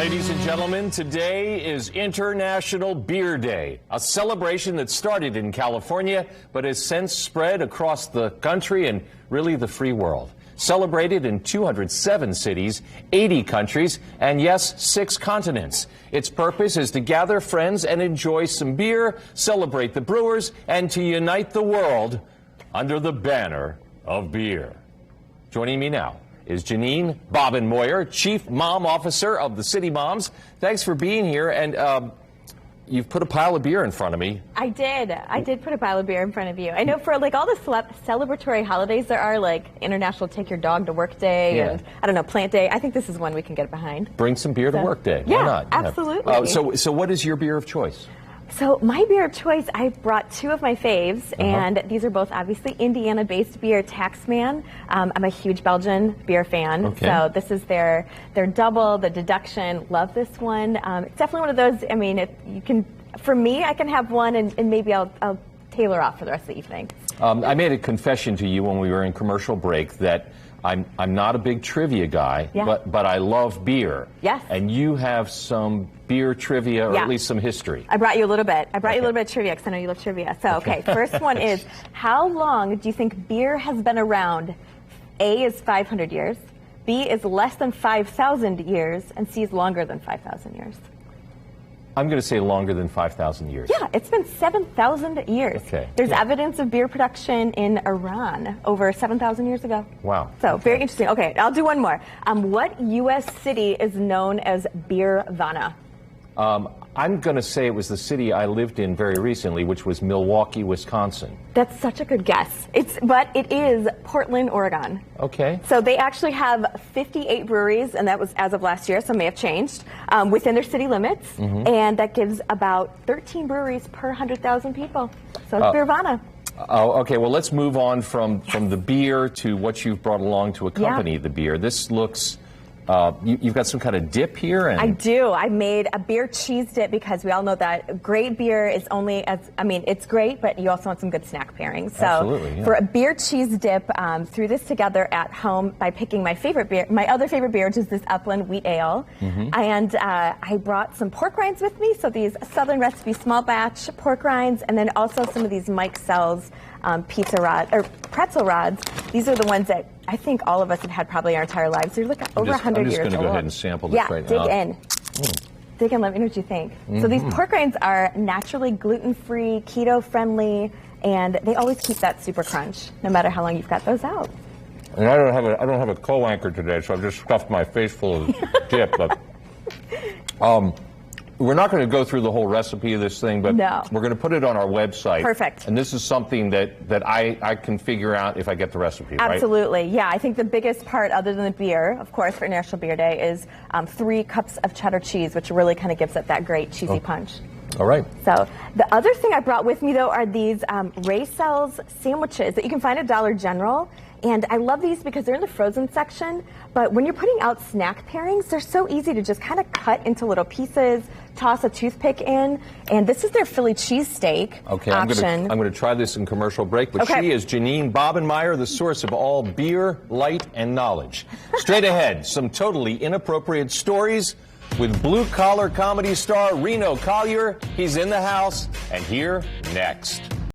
Ladies and gentlemen, today is International Beer Day, a celebration that started in California but has since spread across the country and really the free world. Celebrated in 207 cities, 80 countries, and yes, 6 continents. Its purpose is to gather friends and enjoy some beer, celebrate the brewers, and to unite the world under the banner of beer. Joining me now is Janine Bobbin-Moyer, Chief Mom Officer of the City Moms. Thanks for being here, and you've put a pile of beer in front of me. I did put a pile of beer in front of you. I know for like all the celebratory holidays there are, like International Take Your Dog to Work Day, and I don't know, Plant Day. I think this is one we can get behind. Bring some beer to work day. Yeah, why not? absolutely. So what is your beer of choice? So my beer of choice, I brought 2 of my faves, and these are both obviously Indiana-based beer. Taxman. I'm a huge Belgian beer fan, so this is their double, the deduction. Love this one. It's definitely one of those. I mean, you can. For me, I can have one, and maybe I'll tailor off for the rest of the evening. I made a confession to you when we were in commercial break that I'm not a big trivia guy, but I love beer. Yes. And you have some beer trivia, or at least some history. I brought you a little bit. I brought you a little bit of trivia because I know you love trivia. So, first one is, how long do you think beer has been around? A is 500 years, B is less than 5,000 years, and C is longer than 5,000 years. I'm going to say longer than 5,000 years. Yeah, it's been 7,000 years. There's evidence of beer production in Iran over 7,000 years ago. Wow. So very interesting. Okay, I'll do one more. What U.S. city is known as Beervana? I'm going to say it was the city I lived in very recently, which was Milwaukee, Wisconsin. That's such a good guess. But it is Portland, Oregon. Okay. So they actually have 58 breweries, and that was as of last year, so it may have changed, within their city limits. And that gives about 13 breweries per 100,000 people. So it's Beervana. Oh, okay. Well, let's move on from the beer to what you've brought along to accompany the beer. This looks... you've got some kind of dip here? I do. I made a beer cheese dip because we all know that great beer is only it's great, but you also want some good snack pairings. So for a beer cheese dip, threw this together at home by picking my favorite beer, my other favorite beer, which is this Upland Wheat Ale. And I brought some pork rinds with me, so these Southern Recipe small batch pork rinds, and then also some of these Mike Sells pizza rod or pretzel rods. These are the ones that I think all of us have had probably our entire lives. They're like over 100 years old. I'm just going to go ahead and sample this right now. Yeah, dig in. Dig in, let me know what you think. So these pork rinds are naturally gluten-free, keto-friendly, and they always keep that super crunch, no matter how long you've got those out. And I don't have a co-anchor today, so I've just stuffed my face full of dip. But, we're not going to go through the whole recipe of this thing, but we're going to put it on our website. Perfect. And this is something that I can figure out if I get the recipe, right? Absolutely. Yeah, I think the biggest part, other than the beer, of course, for International Beer Day, is 3 cups of cheddar cheese, which really kind of gives it that great cheesy punch. All right. So the other thing I brought with me, though, are these Ray Sells sandwiches that you can find at Dollar General. And I love these because they're in the frozen section, but when you're putting out snack pairings, they're so easy to just kind of cut into little pieces, toss a toothpick in, and this is their Philly cheesesteak option. I'm going to try this in commercial break, but she is Janine Bobbin-Moyer, the source of all beer, light, and knowledge. Straight ahead, some totally inappropriate stories with blue-collar comedy star RENO COLLIER. He's in the house, and here next.